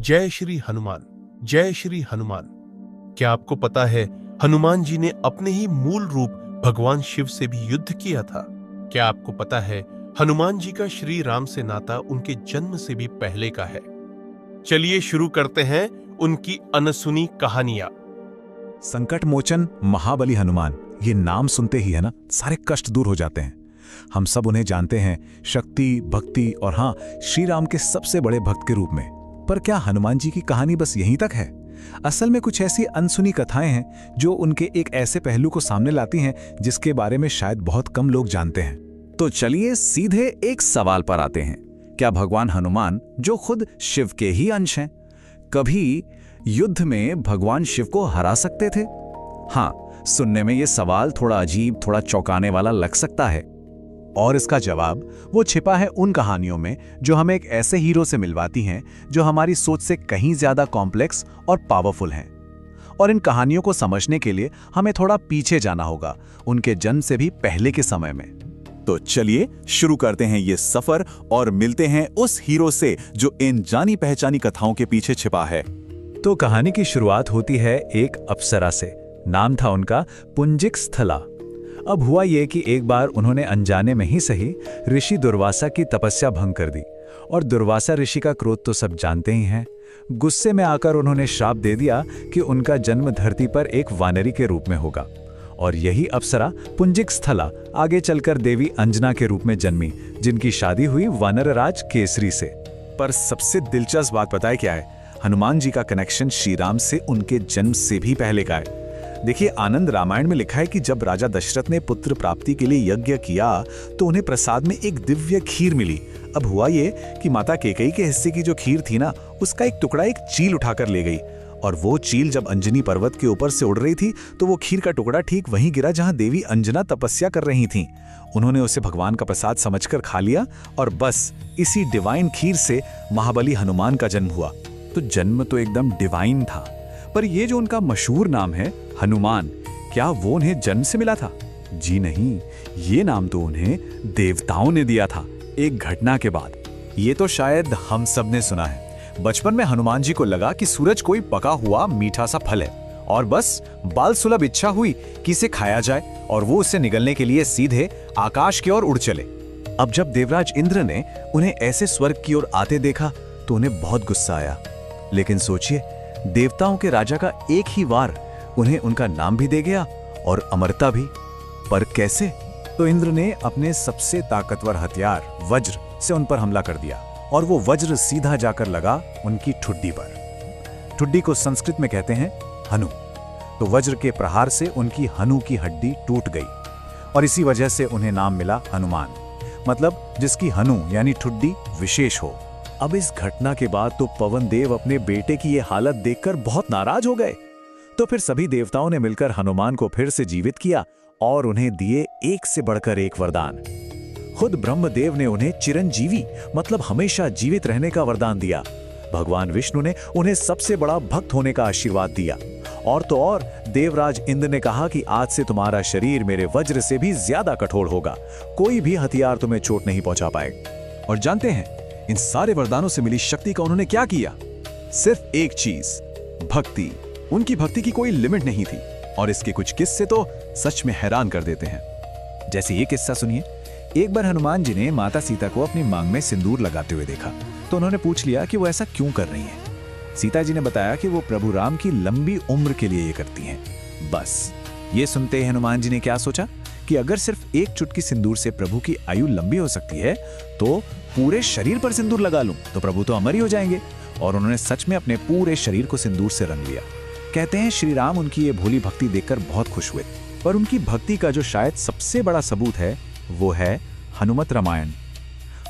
जय श्री हनुमान, जय श्री हनुमान। क्या आपको पता है हनुमान जी ने अपने ही मूल रूप भगवान शिव से भी युद्ध किया था? क्या आपको पता है हनुमान जी का श्री राम से नाता उनके जन्म से भी पहले का है? चलिए शुरू करते हैं उनकी अनसुनी कहानियां। संकट मोचन महाबली हनुमान, ये नाम सुनते ही है ना, सारे कष्ट दूर हो जाते हैं। हम सब उन्हें जानते हैं शक्ति, भक्ति और हाँ, श्री राम के सबसे बड़े भक्त के रूप में। पर क्या हनुमान जी की कहानी बस यहीं तक है? असल में कुछ ऐसी अनसुनी कथाएं हैं जो उनके एक ऐसे पहलू को सामने लाती हैं जिसके बारे में शायद बहुत कम लोग जानते हैं। तो चलिए सीधे एक सवाल पर आते हैं। क्या भगवान हनुमान, जो खुद शिव के ही अंश हैं, कभी युद्ध में भगवान शिव को हरा सकते थे? हाँ, सुनने में यह सवाल थोड़ा अजीब, थोड़ा चौंकाने वाला लग सकता है। और इसका जवाब वो छिपा है उन कहानियों में जो हमें एक ऐसे हीरो से मिलवाती हैं जो हमारी सोच से कहीं ज्यादा कॉम्प्लेक्स और पावरफुल हैं। और इन कहानियों को समझने के लिए हमें थोड़ा पीछे जाना होगा, उनके जन्म से भी पहले के समय में। तो चलिए शुरू करते हैं ये सफर और मिलते हैं उस हीरो से जो इन जानी पहचानी कथाओं के पीछे छिपा है। तो कहानी की शुरुआत होती है एक अप्सरा से। नाम था उनका पुंजिकस्थला। अब हुआ ये कि एक बार उन्होंने अनजाने में ही सही ऋषि दुर्वासा की तपस्या भंग कर दी। और दुर्वासा ऋषि का क्रोध तो सब जानते ही हैं। गुस्से में आकर उन्होंने श्राप दे दिया कि उनका जन्म धरती पर एक वानरी के रूप में होगा। और यही अप्सरा पुंजिकस्थला आगे चलकर देवी अंजना के रूप में जन्मी, जिनकी शादी हुई वानरराज केसरी से। पर सबसे दिलचस्प बात पता है क्या है? हनुमान जी का कनेक्शन श्री राम से उनके जन्म से भी पहले का है। देखिए, आनंद रामायण में लिखा है कि जब राजा दशरथ ने पुत्र प्राप्ति के लिए यज्ञ किया तो उन्हें प्रसाद में एक दिव्य खीर मिली। अब हुआ ये कि माता कैकेयी के हिस्से की जो खीर थी ना, उसका एक टुकड़ा एक चील उठाकर ले गई। और वो चील जब अंजनी पर्वत के ऊपर से उड़ रही थी तो वो खीर का टुकड़ा ठीक वहीं गिरा जहां देवी अंजना तपस्या कर रही थीं। उन्होंने उसे भगवान का प्रसाद समझकर खा लिया और बस इसी डिवाइन खीर से महाबली हनुमान का जन्म हुआ। तो जन्म तो एकदम डिवाइन था, पर ये जो उनका मशहूर नाम है हनुमान, क्या वो उन्हें जन्म से मिला था? जी नहीं, ये नाम तो उन्हें देवताओं ने दिया था एक घटना के बाद। ये तो शायद हम सब ने सुना है। बचपन में हनुमान जी को लगा कि सूरज कोई पका हुआ मीठा सा फल है और बस बाल सुलभ इच्छा हुई कि इसे खाया जाए, और वो उससे निगलने के लिए सीधे आकाश की ओर उड़ चले। अब जब देवराज इंद्र ने उन्हें ऐसे स्वर्ग की ओर आते देखा तो उन्हें बहुत गुस्सा आया। लेकिन सोचिए, देवताओं के राजा का एक ही वार उन्हें उनका नाम भी दे गया और अमरता भी। पर कैसे? तो इंद्र ने अपने सबसे ताकतवर हथियार वज्र से उन पर हमला कर दिया, और वो वज्र सीधा जाकर लगा उनकी ठुड्डी पर। ठुड्डी को संस्कृत में कहते हैं हनु। तो वज्र के प्रहार से उनकी हनु की हड्डी टूट गई, और इसी वजह से उन्हें नाम मिला हनुमान, मतलब जिसकी हनु यानी ठुड्डी विशेष हो। अब इस घटना के बाद तो पवन देव अपने बेटे की ये हालत देखकर बहुत नाराज हो गए। तो फिर सभी देवताओं ने मिलकर हनुमान को फिर से जीवित किया और उन्हें दिए एक से बढ़कर एक वरदान। खुद ब्रह्मदेव ने उन्हें चिरंजीवी, मतलब हमेशा जीवित रहने का वरदान दिया। भगवान विष्णु ने उन्हें सबसे बड़ा भक्त होने का आशीर्वाद दिया। और तो और देवराज इंद्र ने कहा कि आज से तुम्हारा शरीर मेरे वज्र से भी ज्यादा कठोर होगा, कोई भी हथियार तुम्हें चोट नहीं पहुंचा पाएगा। और जानते हैं इन सारे वरदानों से मिली शक्ति का उन्होंने क्या किया? सिर्फ एक चीज, भक्ति। उनकी भक्ति की कोई लिमिट नहीं थी। और इसके कुछ किस्से तो सच में हैरान कर देते हैं। जैसे ये किस्सा सुनिए। एक बार हनुमान जी ने माता सीता को अपनी मांग में सिंदूर लगाते हुए देखा, तो उन्होंने पूछ लिया कि वो ऐसा क्यों कर रही हैं। सीता जी ने बताया कि वो प्रभु राम की लंबी उम्र के लिए ये करती हैं। बस ये सुनते ही हनुमान जी ने क्या सोचा कि अगर सिर्फ एक चुटकी सिंदूर से प्रभु की आयु लंबी हो सकती है तो पूरे शरीर पर सिंदूर लगा लूं तो प्रभु तो अमर ही हो जाएंगे। और उन्होंने सच में अपने पूरे शरीर को सिंदूर से रंग लिया। कहते हैं श्री राम उनकी ये भोली भक्ति देखकर बहुत खुश हुए। पर उनकी भक्ति का जो शायद सबसे बड़ा सबूत है वो है हनुमत रामायण।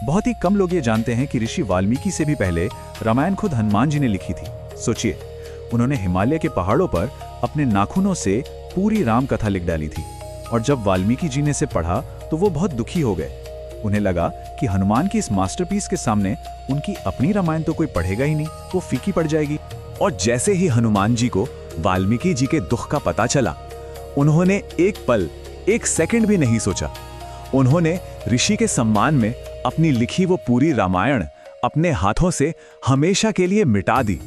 बहुत ही कम लोग ये जानते हैं कि ऋषि वाल्मीकि से भी पहले रामायण खुद हनुमान जी ने लिखी थी। सोचिए, उन्होंने हिमालय के पहाड़ों पर अपने नाखूनों से पूरी राम कथा लिख डाली थी। और जब वाल्मीकि जी ने इसे पढ़ा तो वो बहुत दुखी हो गए। उन्हें लगा कि हनुमान की इस मास्टरपीस के सामने उनकी अपनी रामायण तो कोई पढ़ेगा ही नहीं, वो फीकी पड़ जाएगी। और जैसे ही हनुमान जी को वाल्मीकि जी के दुख का पता चला, उन्होंने एक पल, एक सेकंड भी नहीं सोचा। उन्होंने ऋषि के सम्मान में अपनी लिखी वो पूरी रामायण अपने हाथों से हमेशा के लिए मिटा दी।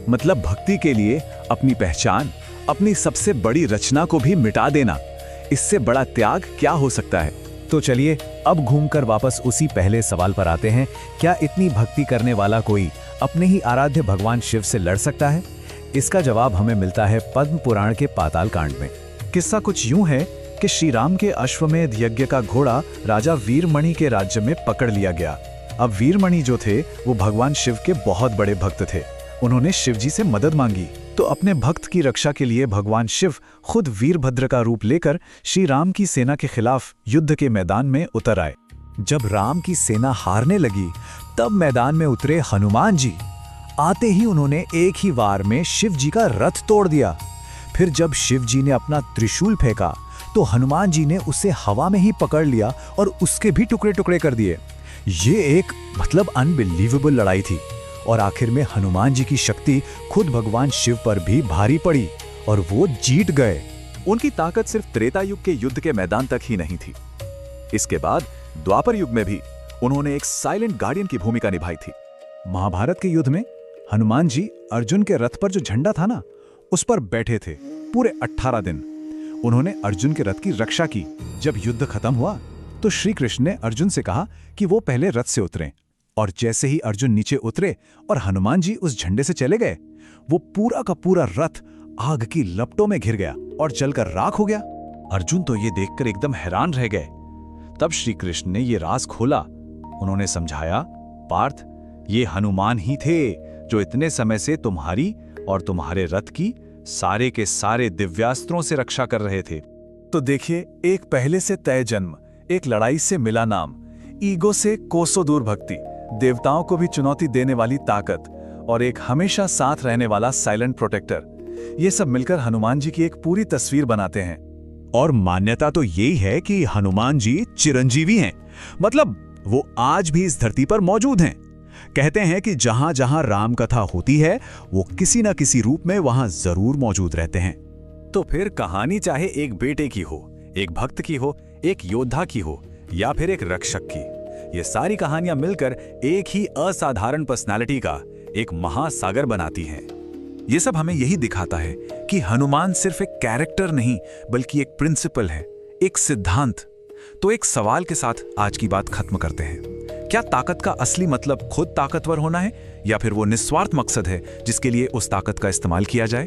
मतलब भक्ति के लिए अपनी पहचान, अपनी सबसे बड़ी रचना को भी मिटा देना, इससे बड़ा त्याग क्या हो सकता है। तो चलिए अब घूमकर वापस उसी पहले सवाल पर आते हैं, क्या इतनी भक्ति करने वाला कोई अपने ही आराध्य भगवान शिव से लड़ सकता है? इसका जवाब हमें मिलता है पद्म पुराण के पाताल कांड में। किस्सा कुछ यूं है कि श्री राम के अश्वमेध यज्ञ का घोड़ा राजा वीरमणि के राज्य में पकड़ लिया गया। अब वीरमणि जो थे वो भगवान शिव के बहुत बड़े भक्त थे। उन्होंने शिव जी से मदद मांगी तो अपने भक्त की रक्षा के लिए भगवान शिव खुद वीरभद्र का रूप लेकर श्री राम की सेना के खिलाफ युद्ध के मैदान में उतर आए। जब राम की सेना हारने लगी तब मैदान में उतरे हनुमान जी। आते ही उन्होंने एक ही वार में शिव जी का रथ तोड़ दिया। फिर जब शिव जी ने अपना त्रिशूल फेंका तो हनुमान जी ने उसे हवा में ही पकड़ लिया और उसके भी टुकड़े टुकड़े कर दिए। ये एक अनबिलीवेबल लड़ाई थी और आखिर में हनुमान जी की शक्ति खुद भगवान शिव पर भी भारी पड़ी और वो जीत गए। उनकी ताकत सिर्फ त्रेता युग के युद्ध के मैदान तक ही नहीं थी। इसके बाद द्वापर युग में भी उन्होंने एक साइलेंट गार्डियन की भूमिका निभाई थी। महाभारत के युद्ध में हनुमान जी अर्जुन के रथ पर जो झंडा था ना, उस पर बैठे थे पूरे 18 दिन। उन्होंने अर्जुन के रथ की रक्षा की। जब युद्ध खत्म हुआ तो श्री कृष्ण ने अर्जुन से कहा कि वो पहले रथ से उतरें, और जैसे ही अर्जुन नीचे उतरे और हनुमान जी उस झंडे से चले गए, वो पूरा का पूरा रथ आग की लपटों में घिर गया और जलकर राख हो गया। अर्जुन तो ये देखकर एकदम हैरान रह गए। तब श्री कृष्ण ने ये राज खोला। उन्होंने समझाया, पार्थ, ये हनुमान ही थे जो इतने समय से तुम्हारी और तुम्हारे रथ की सारे के सारे दिव्यास्त्रों से रक्षा कर रहे थे। तो देखिए, एक पहले से तय जन्म, एक लड़ाई से मिला नाम, ईगो से कोसों दूर भक्ति, देवताओं को भी चुनौती देने वाली ताकत और एक हमेशा साथ रहने वाला साइलेंट प्रोटेक्टर, ये सब मिलकर हनुमान जी की एक पूरी तस्वीर बनाते हैं। और मान्यता तो यही है कि हनुमान जी चिरंजीवी हैं, मतलब वो आज भी इस धरती पर मौजूद हैं। कहते हैं कि जहां जहां राम कथा होती है वो किसी न किसी रूप में वहां जरूर मौजूद रहते हैं। तो फिर कहानी चाहे एक बेटे की हो, एक भक्त की हो, एक योद्धा की हो या फिर एक रक्षक की, ये सारी कहानियां मिलकर एक ही असाधारण पर्सनालिटी का एक महासागर बनाती हैं। ये सब हमें यही दिखाता है कि हनुमान सिर्फ एक कैरेक्टर नहीं बल्कि एक प्रिंसिपल है, एक सिद्धांत। तो एक सवाल के साथ आज की बात खत्म करते हैं, क्या ताकत का असली मतलब खुद ताकतवर होना है या फिर वो निस्वार्थ मकसद है जिसके लिए उस ताकत का इस्तेमाल किया जाए?